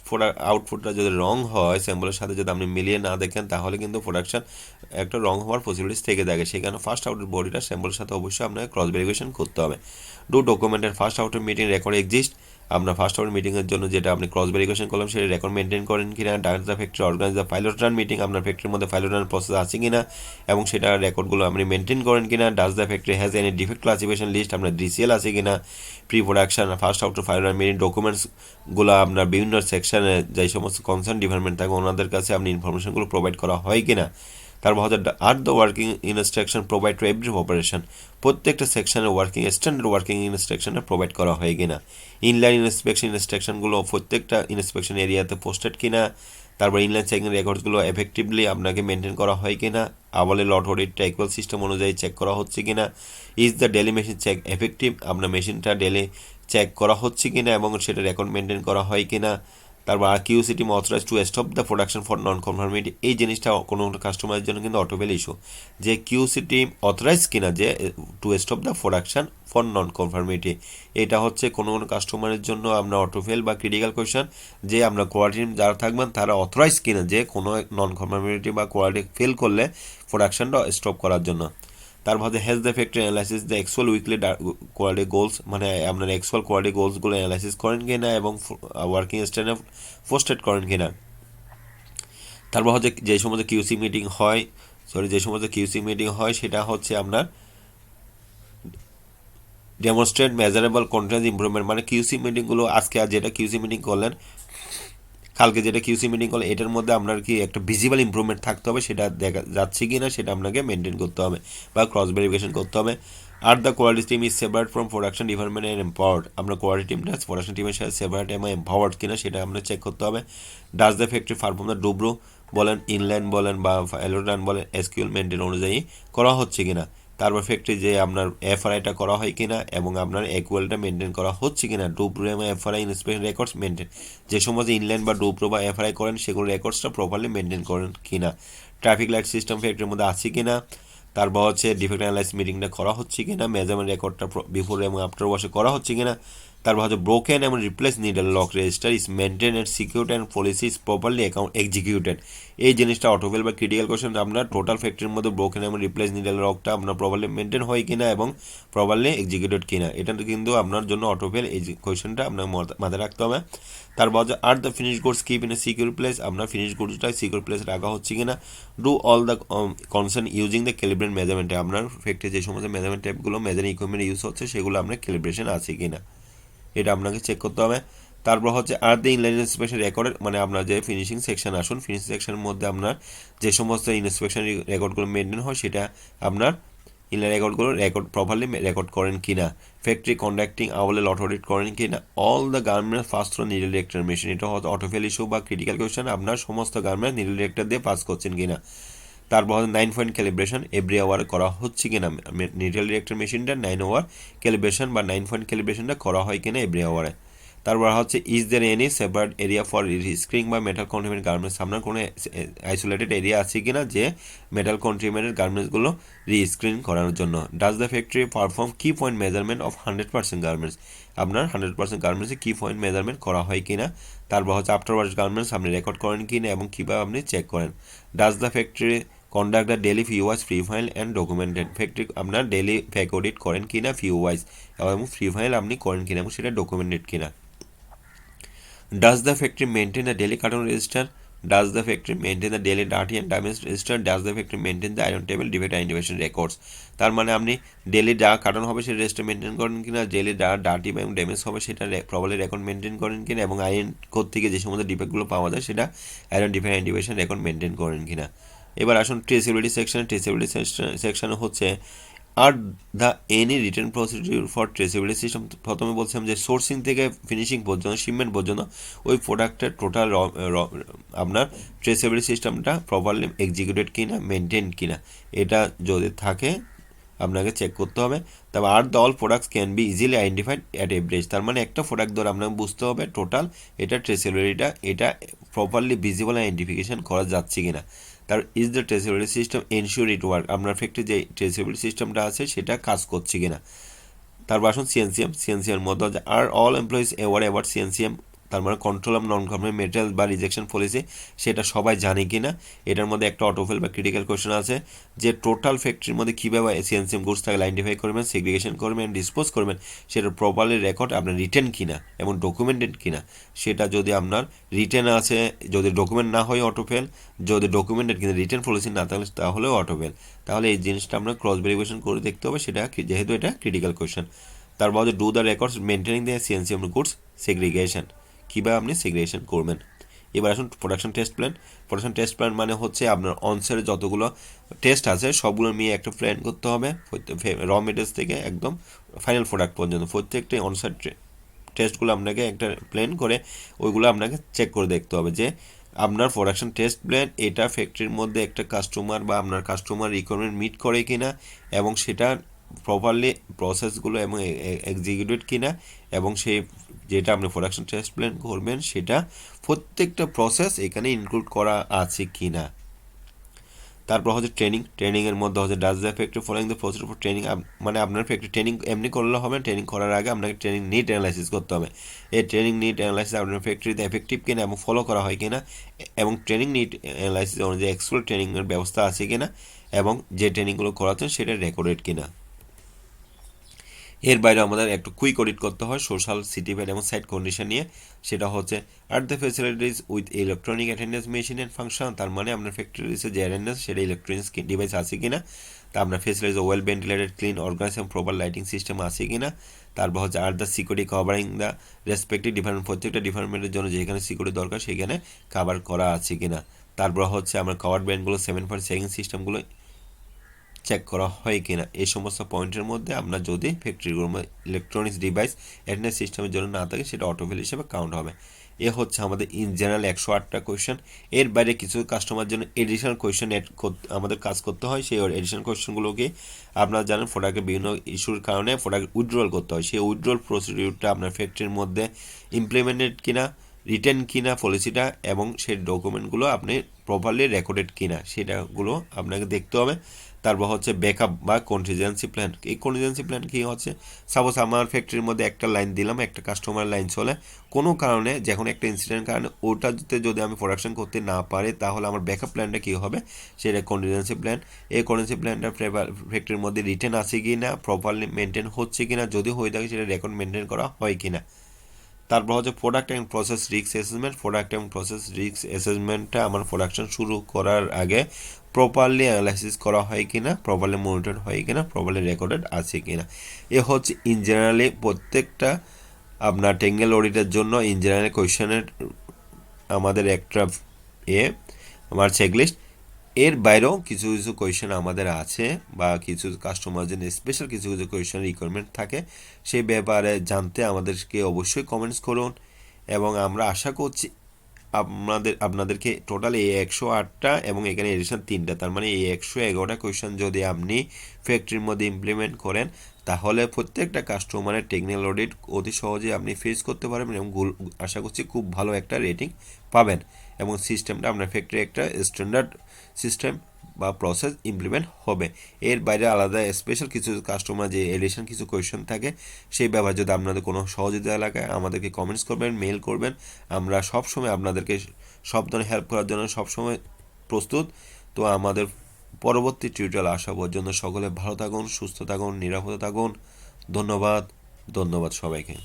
আউটপুটটা যদি রং হয় স্যাম্পলের সাথে যদি আপনি মিলিয়ে না দেখেন তাহলে কিন্তু প্রোডাকশন একটা রং হওয়ার পসিবিলিটিস থেকে থাকে। সেখানে ফার্স্ট আউটের বডিটা স্যাম্পলের সাথে অবশ্যই আপনাকে ক্রস ভেরিফিকেশন করতে হবে। ডু ডকুমেন্টের ফার্স্ট আউটের মিটিং রেকর্ড এক্সিস্ট, আপনার ফার্স্ট আউট মিটিংয়ের জন্য যেটা আপনি ক্রস ভেরিফিকেশন করলাম সেটা রেকর্ড মেনটেন করেন কিনা, data the factory organize the pilot run meeting, আপনার ফ্যাক্টরির মধ্যে পাইলট রান প্রসেস আছে কিনা এবং সেটা রেকর্ডগুলো আপনি মেনটেন করেন কিনা, does the factory has any defect classification list, আপনার ডিসিএল আছে কিনা, pre production first out pilot run meeting ডকুমেন্টসগুলো আপনার বিভিন্ন সেকশনে যে সমস্ত কনসার্ন ডিপার্টমেন্ট থাকে ওনাদের কাছে আপনি ইনফরমেশনগুলো প্রোভাইড করা হয় কিনা। তারপর হচ্ছে are the working instruction provide to every operation, প্রত্যেকটা সেকশনের ওয়ার্কিং স্ট্যান্ডার্ড ওয়ার্কিং ইনস্ট্রাকশনে প্রোভাইড করা হয় কিনা, ইনলাইন ইন্সপেকশন ইনস্ট্রাকশনগুলো প্রত্যেকটা ইন্সপেকশন এরিয়াতে পোস্টেড কিনা, তারপর ইনলাইন চেকিং রেকর্ডসগুলো এফেক্টিভলি আপনাকে মেনটেন করা হয় কিনা, আওয়ালে লট অডিটটা ইকুয়াল সিস্টেম অনুযায়ী চেক করা হচ্ছে কিনা, is the daily machine check effective, আপনার মেশিনটা ডেলি চেক করা হচ্ছে কিনা এবং সেটা রেকর্ড মেনটেন করা হয় কিনা, তারপর are QC team authorize to stop the production for non conformity, এই জিনিসটা কোনো কাস্টমারের জন্য কিন্তু অটোমেল ইস্যু, যে কিউসি টিম অথরাইজ কিনা যে to stop the production for non conformity, এটা হচ্ছে কোনো কাস্টমারের জন্য আপনার অটোফেল বা ক্রিটিক্যাল কোয়েশ্চেন, যে আমরা কোয়ালিটি টিম যারা থাকবেন তারা অথরাইজ কিনা যে কোনো নন কনফার্মিটি বা কোয়ালিটি ফেল করলে প্রোডাকশনটা স্টপ করার জন্য। তারপর হচ্ছে has the factory analysis the actual weekly quality goals, মানে আপনার অ্যাকচুয়াল কোয়ালিটি গোলসগুলো অ্যানালাইসিস করেন কিনা এবং ওয়ার্কিং স্ট্যান্ডে পোস্টেড করেন কিনা। তারপর হচ্ছে যে সমস্ত কিউসি মিটিং হয় সেটা হচ্ছে আপনার ডেমনস্ট্রেট মেজারেবল কন্টিনিউয়াস ইমপ্রুভমেন্ট, মানে কিউসি মিটিংগুলো আজকে আর যেটা কিউসি মিটিং করলেন, কালকে যেটা কিউসি মিটিং করলেন, এটার মধ্যে আপনার কি একটা ভিজিবল ইমপ্রুভমেন্ট থাকতে হবে, সেটা দেখা যাচ্ছে কি না সেটা আপনাকে মেনটেন করতে হবে বা ক্রস ভেরিফিকেশন করতে হবে। Are the quality team is separate from production department and empowered, আপনার কোয়ালিটি টিমটা প্রোডাকশন টিমের সাথে সেপারেট এবং এম্পাওয়ার্ড কিনা সেটা আপনার চেক করতে হবে। Does the factory perform the ডুব্রু বলেন, ইনলাইন বলেন বা এলোরান বলেন এসকিউএল মেনটেন অনুযায়ী করা হচ্ছে কিনা, তারপর ফ্যাক্টরি যে আপনার এফআরআইটা করা হয় কিনা এবং আপনার একুয়ালটা মেনটেন করা হচ্ছে কিনা, ডুপ্রো এবং এফআরআই ইন্সপেকশন রেকর্ডস মেনটেন, যে সমস্ত ইনলাইন বা ডুপ্রো বা এফআরআই করেন সেগুলো রেকর্ডসটা প্রপারলি মেনটেন করেন কিনা, ট্রাফিক লাইট সিস্টেম ফ্যাক্টরির মধ্যে আছে কিনা, তারপর হচ্ছে ডিফেক্ট অ্যানালাইস মিটিংটা করা হচ্ছে কিনা, মেজারমেন্ট রেকর্ডটা বিফোর এবং আফটার ওয়াশে করা হচ্ছে কিনা, তারপর হচ্ছে ব্রোকেন এবং replace needle lock register is maintain and secured and policy is properly account executed, এই জিনিসটা অটোফেল বা ক্রিটিক্যাল কোয়েশ্চেন, আপনার টোটাল ফ্যাক্টরির মধ্যে ব্রোকেন এবং রিপ্লেস নিডল লকটা আপনার প্রপারলি মেনটেন হয় কিনা এবং প্রপারলি এক্সিকিউটেড কিনা, এটা কিন্তু আপনার জন্য অটোফেল এই কোয়েশ্চেনটা আপনার মাথায় রাখতে হবে। তারপর হচ্ছে আর the finish goods keep in a secure place, আপনার ফিনিশ গুডসটা সিকিউর প্লেস রাখা হচ্ছে কিনা, do all the concern using the calibrate মেজারমেন্টে, আপনার ফ্যাক্টরি যে সমস্ত মেজারমেন্ট ট্যাপগুলো মেজারিং ইকুইপমেন্ট ইউজ হচ্ছে সেগুলো আপনার ক্যালিব্রেশন আছে কিনা এটা আপনাকে চেক করতে হবে। তারপর হচ্ছে আর দ্য ইনলাইন ইন্সপেকশন রেকর্ডের, মানে আপনার যে ফিনিশিং সেকশন আসুন, ফিনিশিং সেকশনের মধ্যে আপনার যে সমস্ত ইন্সপেকশন রেকর্ডগুলো মেনটেন হয় সেটা আপনার ইনলাইন রেকর্ডগুলো রেকর্ড প্রপারলি রেকর্ড করেন কিনা, ফ্যাক্টরি কন্ডাক্টিং আওয়ালে লট অডিট করেন কিনা, all the garments pass through needle director machine, এটা হচ্ছে অটোফেল ইস্যু বা ক্রিটিক্যাল কোয়েশ্চেন, আপনার সমস্ত গার্মেন্টস নিডল ডিরেক্টর দিয়ে পাস করছেন কিনা। তারপর হচ্ছে 9 পয়েন্ট ক্যালিব্রেশন এভরি আওয়ার করা হচ্ছে কিনা, নিডল ডিরেক্টর মেশিনটা 9 আওয়ার ক্যালিব্রেশন বা 9 পয়েন্ট ক্যালিব্রেশনটা করা হয় কিনা এভরি আওয়ারে। তারপর হচ্ছে is there any separate area for rescreening বা মেটাল কন্টিনমেন্ট গার্মেন্টস, আপনার কোনো আইসোলেটেড এরিয়া আছে কিনা যে মেটাল কন্টিনমেন্টের গার্মেন্টসগুলো রিস্ক্রিন করার জন্য। ডাজ দ্য ফ্যাক্টরি পারফর্ম কি পয়েন্ট মেজারমেন্ট অফ 100% গার্মেন্টস, আপনার 100% গার্মেন্টসে কি পয়েন্ট মেজারমেন্ট করা হয় কিনা। তারপর হচ্ছে আফটার ওয়াশ গার্মেন্টস আপনি রেকর্ড করেন কিনা এবং কীভাবে আপনি চেক করেন। Does the factory conduct the daily fee wise free file and documented, factory আপনার ডেলি ফ্যাক অডিট করেন কিনা ফি ওয়াইজ এবং ফ্রি ফাইল আপনি করেন কিনা এবং সেটা ডকুমেন্টেড কিনা। Does the factory maintain a daily carton register? Does the factory maintain the daily dirty and damaged register? Does the factory maintain the iron table defect identification records? তার মানে আপনি daily যা কার্টন হবে সেটা register maintain করেন কিনা, daily যা dirty এবং ড্যামেজ হবে সেটা প্রপারলি রেকর্ড মেনটেন করেন কিনা এবং আয়রন কোড থেকে যে সমস্ত ডিফেক্টগুলো পাওয়া যায় সেটা iron defect identification record maintain করেন কিনা। এবার আসুন ট্রেসেবিলিটি সেকশন। ট্রেসেবিলিটি সেকশন হচ্ছে are the any return procedure for traceability system, প্রথমে বলছিলাম যে সোর্সিং থেকে ফিনিশিং পর্যন্ত শিপমেন্ট পর্যন্ত ওই প্রোডাক্টের টোটাল আপনার ট্রেসেবিলিটি সিস্টেমটা প্রপারলি এক্সিকিউটেড কিনা মেনটেন কিনা এটা যদি থাকে আপনাকে চেক করতে হবে। তবে আর the all products can be easily identified at average, তার মানে একটা প্রোডাক্ট ধরে আপনাকে বুঝতে হবে টোটাল এটা ট্রেসেবিলিটিটা এটা প্রপারলি ভিজিবল আইডেন্টিফিকেশন করা যাচ্ছে কিনা। তার is the traceability system ensure it work, আপনার ফ্যাক্টরি যে ট্রেসেবিলিটি সিস্টেমটা আছে সেটা কাজ করছে কিনা। তারপর আসুন সিএনসিএম মধ্যে হচ্ছে আর অল এমপ্লয়িজ অ্যাওয়ার সিএনসিএম, তার মানে control of non conforming material বা রিজেকশন পলিসি, সেটা সবাই জানে কি না। এটার মধ্যে একটা অটোফেল বা ক্রিটিক্যাল কোয়েশ্চেন আছে যে টোটাল ফ্যাক্টরির মধ্যে কীভাবে সিএনসিএম গুডস থাকে আইডেন্টিফাই করবেন, সেগ্রিগেশন করবেন, ডিসপোজ করবেন, সেটা প্রপারলি রেকর্ড আপনার রিটেন কিনা এবং ডকুমেন্টেড কিনা। সেটা যদি আপনার রিটেন আছে, যদি ডকুমেন্ট না হয় অটোফেল, যদি ডকুমেন্টেড কিন্তু রিটেন পলিসি না থাকলে তাহলেও অটোফেল। তাহলে এই জিনিসটা আমরা ক্রস ভেরিফিকেশন করে দেখতে হবে, সেটা যেহেতু এটা ক্রিটিক্যাল কোয়েশ্চেন। তারপর হচ্ছে do the records maintaining the CNCM goods segregation, কীভাবে আপনি সেগ্রিগেশন করবেন। এবার আসুন production test plan. Production test plan মানে হচ্ছে আপনার অনসারে যতগুলো টেস্ট আছে সবগুলো নিয়ে একটা প্ল্যান করতে হবে, র মেটেরিয়ালস থেকে একদম ফাইনাল প্রোডাক্ট পর্যন্ত প্রত্যেকটা অনসার টেস্টগুলো আপনাকে একটা প্ল্যান করে ওইগুলো আপনাকে চেক করে দেখতে হবে যে আপনার প্রোডাকশন টেস্ট প্ল্যান এটা ফ্যাক্টরির মধ্যে একটা কাস্টমার বা আপনার কাস্টমার রিকোয়ারমেন্ট মিট করে কিনা এবং সেটা প্রপারলি প্রসেসগুলো এবং এক্সিকিউটেড কিনা, এবং সেই যেটা আপনি প্রোডাকশন টেস্ট প্ল্যান করবেন সেটা প্রত্যেকটা প্রসেস এখানে ইনক্লুড করা আছে কিনা। তারপর হচ্ছে ট্রেনিংয়ের মধ্যে হচ্ছে does the factory following the process for training, মানে আপনার ফ্যাক্টরি ট্রেনিং এমনি করলে হবে, ট্রেনিং করার আগে আপনাকে ট্রেনিং নিড অ্যানালাইসিস করতে হবে। এই ট্রেনিং নিড অ্যানালাইসিস আপনার ফ্যাক্টরিতে এফেক্টিভ কিনা এবং ফলো করা হয় কিনা, এবং ট্রেনিং নিড অ্যানালাইসিস অনুযায়ী অ্যাকচুয়াল ট্রেনিংয়ের ব্যবস্থা আছে কিনা, এবং যে ট্রেনিংগুলো করাচ্ছেন সেটা রেকর্ডেড কিনা। এর বাইরে আমাদের একটু কুইক অডিট করতে হয় সোশ্যাল সিটিভেট এবং সাইট কন্ডিশন নিয়ে, সেটা হচ্ছে are the facilities with electronic attendance machine and function, তার মানে আপনার ফ্যাক্টরিতে যে অ্যাটেন্ডেন্স সেটা ইলেকট্রনিক্স ডিভাইস আছে কিনা। তা আপনার facilities well ventilated clean organise এবং প্রপার লাইটিং সিস্টেম আছে কিনা। তারপর হচ্ছে আর the security covering the respective department, প্রত্যেকটা ডিপার্টমেন্টের জন্য যেখানে সিকিউরিটি দরকার সেখানে কভার করা আছে কিনা। তারপর হচ্ছে আমার কভার ব্যান্ডগুলো 7 চেকিং সিস্টেমগুলো চেক করা হয় কিনা। এই সমস্ত পয়েন্টের মধ্যে আপনার যদি ফ্যাক্টরিগুলোর মধ্যে ইলেকট্রনিক্স ডিভাইস অ্যাটেন্ডেন্স সিস্টেমের জন্য না থাকে সেটা অটোফিল হিসেবে কাউন্ট হবে। এ হচ্ছে আমাদের ইন জেনারেল 108টা কোয়েশ্চেন। এর বাইরে কিছু কাস্টমার জন্য এডিশনাল কোয়েশ্চেন আমাদের কাজ করতে হয়। সেই এডিশনাল কোয়েশ্চেনগুলোকে আপনারা জানেন প্রোডাক্টের বিভিন্ন ইস্যুর কারণে প্রোডাক্ট উইথড্রল করতে হয়, সেই উইথড্রল প্রসিডিউরটা আপনার ফ্যাক্টরির মধ্যে ইমপ্লিমেন্টেড কিনা, রিটেন কিনা পলিসিটা, এবং সেই ডকুমেন্টগুলো আপনি প্রপারলি রেকর্ডেড কিনা সেটাগুলো আপনাকে দেখতে হবে। তারপর হচ্ছে ব্যাকআপ বা কন্টিজেন্সি প্ল্যান। এই কন্টিজেন্সি প্ল্যান কী হচ্ছে, সাপোজ আমার ফ্যাক্টরির মধ্যে একটা লাইন দিলাম, একটা কাস্টমার লাইন চলে, কোনো কারণে যখন একটা ইনসিডেন্ট কারণে ওটাতে যদি আমি প্রোডাকশন করতে না পারি তাহলে আমার ব্যাকআপ প্ল্যানটা কী হবে, সেটা কন্টিজেন্সি প্ল্যান। এই কন্টিজেন্সি প্ল্যানটা ফ্যাক্টরির মধ্যে রিটেন আছে কি না, প্রপারলি মেনটেন হচ্ছে কি না, যদি হয়ে থাকে সেটা রেকর্ড মেনটেন করা হয় কি না। তারপর হচ্ছে product and process risk assessment. Product এবং প্রসেস রিস্ক অ্যাসেসমেন্টটা আমার প্রোডাকশন শুরু করার আগে প্রপারলি অ্যানালাইসিস করা হয় কিনা, প্রপারলি মনিটর হয় কিনা, প্রপারলি রেকর্ডেড আছে কিনা। এ হচ্ছে ইন জেনারেলি প্রত্যেকটা আপনার টেকনিক্যাল অডিটের জন্য ইন জেনারেল কোয়েশ্চেনের আমাদের একটা আমার চেকলিস্ট। এর বাইরেও কিছু কিছু কোয়েশ্চেন আমাদের আছে বা কিছু কাস্টমার জন্য স্পেশাল কিছু কিছু কোয়েশ্চেন রিকোয়ারমেন্ট থাকে, সেই ব্যাপারে জানতে আমাদেরকে অবশ্যই কমেন্টস করুন। এবং আমরা আশা করছি আপনাদেরকে টোটাল এই 108টা এবং এখানে এডিশন 3টা, তার মানে এই 111টা কোয়েশ্চেন যদি আপনি ফ্যাক্টরির মধ্যে ইমপ্লিমেন্ট করেন তাহলে প্রত্যেকটা কাস্টমারের টেকনিক্যাল অডিট অতি সহজে আপনি ফেস করতে পারবেন এবং আশা করছি খুব ভালো একটা রেটিং পাবেন, এবং সিস্টেমটা আপনার ফ্যাক্টরি একটা স্ট্যান্ডার্ড সিস্টেম বা প্রসেস ইমপ্লিমেন্ট হবে। এর বাইরে আলাদা স্পেশাল কিছু কাস্টমার যে এডিশন কিছু কোয়েশ্চেন থাকে সেই ব্যাপারে যদি আপনাদের কোনো সহযোগিতা এলাকায় আমাদেরকে কমেন্টস করবেন, মেল করবেন। আমরা সবসময় আপনাদেরকে সব ধরনের হেল্প করার জন্য সবসময় প্রস্তুত। তো আমাদের পরবর্তী টিউটোরিয়াল আসা পর্যন্ত সকলে ভালো থাকুন, সুস্থ থাকুন, নিরাপদে থাকুন। ধন্যবাদ সবাইকে।